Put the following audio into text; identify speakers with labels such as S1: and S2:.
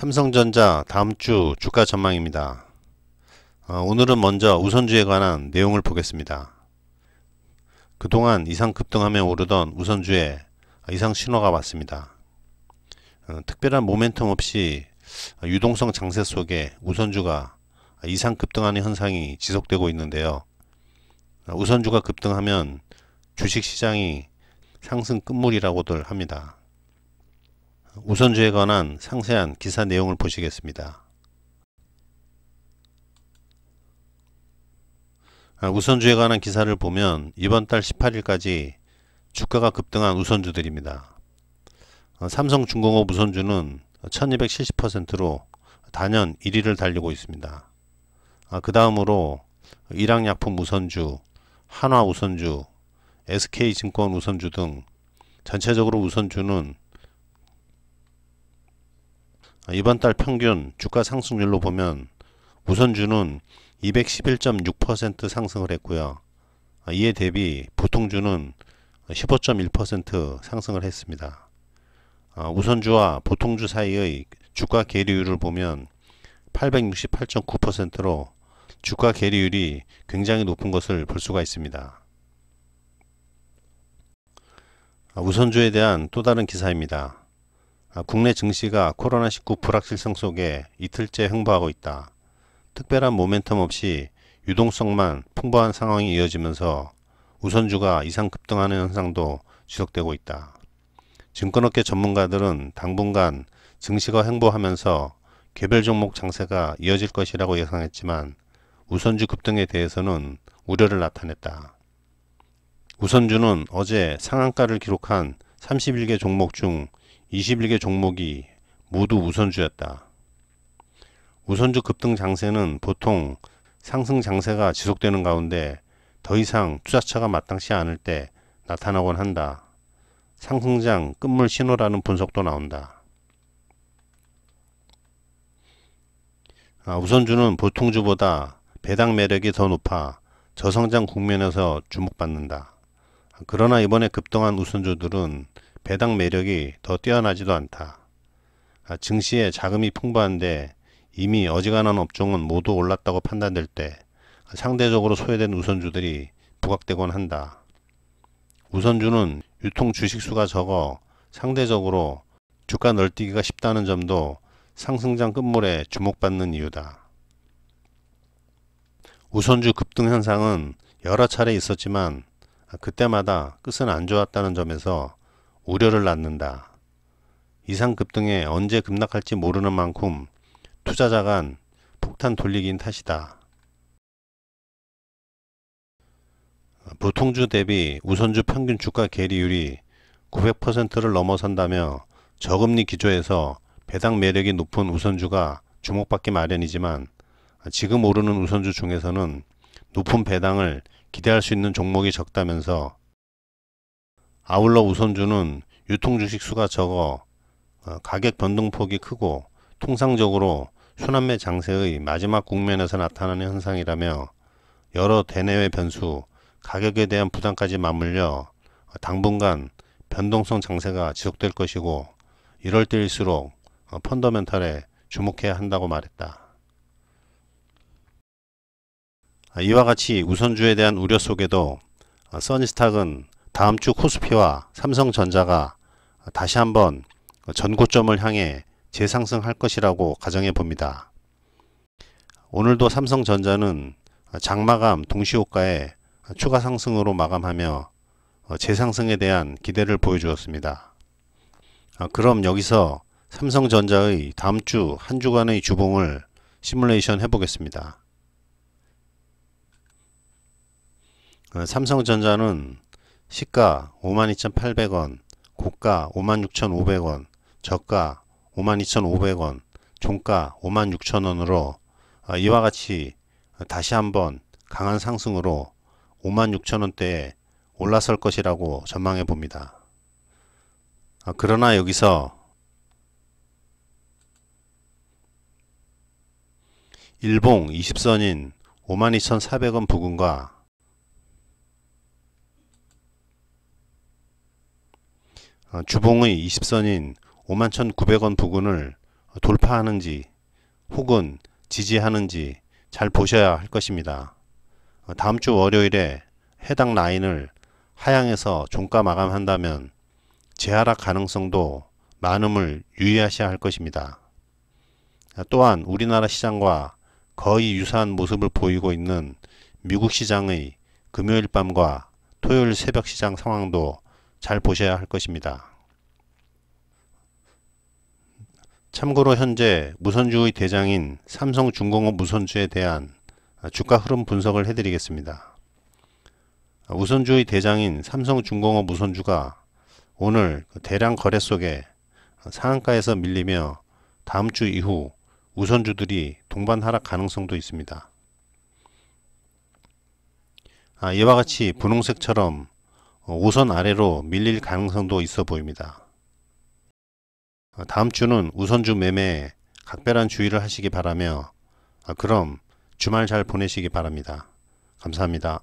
S1: 삼성전자 다음주 주가 전망입니다. 오늘은 먼저 우선주에 관한 내용을 보겠습니다. 그동안 이상 급등하며 오르던 우선주에 이상 신호가 왔습니다. 특별한 모멘텀 없이 유동성 장세 속에 우선주가 이상 급등하는 현상이 지속되고 있는데요. 우선주가 급등하면 주식시장이 상승 끝물이라고들 합니다. 우선주에 관한 상세한 기사 내용을 보시겠습니다. 우선주에 관한 기사를 보면 이번 달 18일까지 주가가 급등한 우선주들입니다. 삼성중공업 우선주는 1270%로 단연 1위를 달리고 있습니다. 그 다음으로 일양약품 우선주, 한화 우선주, SK증권 우선주 등 전체적으로 우선주는 이번 달 평균 주가 상승률로 보면 우선주는 211.6% 상승을 했고요. 이에 대비 보통주는 15.1% 상승을 했습니다. 우선주와 보통주 사이의 주가 괴리율을 보면 868.9%로 주가 괴리율이 굉장히 높은 것을 볼 수가 있습니다. 우선주에 대한 또 다른 기사입니다. 국내 증시가 코로나19 불확실성 속에 이틀째 횡보하고 있다. 특별한 모멘텀 없이 유동성만 풍부한 상황이 이어지면서 우선주가 이상 급등하는 현상도 지속되고 있다. 증권업계 전문가들은 당분간 증시가 횡보하면서 개별 종목 장세가 이어질 것이라고 예상했지만 우선주 급등에 대해서는 우려를 나타냈다. 우선주는 어제 상한가를 기록한 31개 종목 중 21개 종목이 모두 우선주였다. 우선주 급등 장세는 보통 상승 장세가 지속되는 가운데 더 이상 투자처가 마땅치 않을 때 나타나곤 한다. 상승장 끝물 신호라는 분석도 나온다. 우선주는 보통주보다 배당 매력이 더 높아 저성장 국면에서 주목받는다. 그러나 이번에 급등한 우선주들은 배당 매력이 더 뛰어나지도 않다. 증시에 자금이 풍부한데 이미 어지간한 업종은 모두 올랐다고 판단될 때 상대적으로 소외된 우선주들이 부각되곤 한다. 우선주는 유통 주식수가 적어 상대적으로 주가 널뛰기가 쉽다는 점도 상승장 끝물에 주목받는 이유다. 우선주 급등 현상은 여러 차례 있었지만 그때마다 끝은 안 좋았다는 점에서 우려를 낳는다. 이상 급등에 언제 급락할지 모르는 만큼 투자자 간 폭탄 돌리기인 탓이다. 보통주 대비 우선주 평균 주가 괴리율이 900%를 넘어선다며 저금리 기조에서 배당 매력이 높은 우선주가 주목받기 마련이지만 지금 오르는 우선주 중에서는 높은 배당을 기대할 수 있는 종목이 적다면서 아울러 우선주는 유통주식 수가 적어 가격 변동폭이 크고 통상적으로 순환매 장세의 마지막 국면에서 나타나는 현상이라며 여러 대내외 변수, 가격에 대한 부담까지 맞물려 당분간 변동성 장세가 지속될 것이고 이럴 때일수록 펀더멘탈에 주목해야 한다고 말했다. 이와 같이 우선주에 대한 우려 속에도 써니스탁은 다음주 코스피와 삼성전자가 다시 한번 전고점을 향해 재상승할 것이라고 가정해 봅니다. 오늘도 삼성전자는 장마감 동시호가에 추가 상승으로 마감하며 재상승에 대한 기대를 보여주었습니다. 그럼 여기서 삼성전자의 다음주 한 주간의 주봉을 시뮬레이션 해보겠습니다. 삼성전자는 시가 52,800원, 고가 56,500원, 저가 52,500원, 종가 56,000원으로 이와 같이 다시 한번 강한 상승으로 56,000원대에 올라설 것이라고 전망해 봅니다. 그러나 여기서 일봉 20선인 52,400원 부근과 주봉의 20선인 51,900원 부근을 돌파하는지 혹은 지지하는지 잘 보셔야 할 것입니다. 다음 주 월요일에 해당 라인을 하향해서 종가 마감한다면 재하락 가능성도 많음을 유의하셔야 할 것입니다. 또한 우리나라 시장과 거의 유사한 모습을 보이고 있는 미국 시장의 금요일 밤과 토요일 새벽 시장 상황도 잘 보셔야 할 것입니다. 참고로 현재 무선주의 대장인 삼성중공업 무선주에 대한 주가 흐름 분석을 해드리겠습니다. 우선주의 대장인 삼성중공업 무선주가 오늘 대량 거래 속에 상한가에서 밀리며 다음 주 이후 우선주들이 동반 하락 가능성도 있습니다. 이와 같이 분홍색처럼 5선 아래로 밀릴 가능성도 있어 보입니다. 다음 주는 우선주 매매에 각별한 주의를 하시기 바라며 그럼 주말 잘 보내시기 바랍니다. 감사합니다.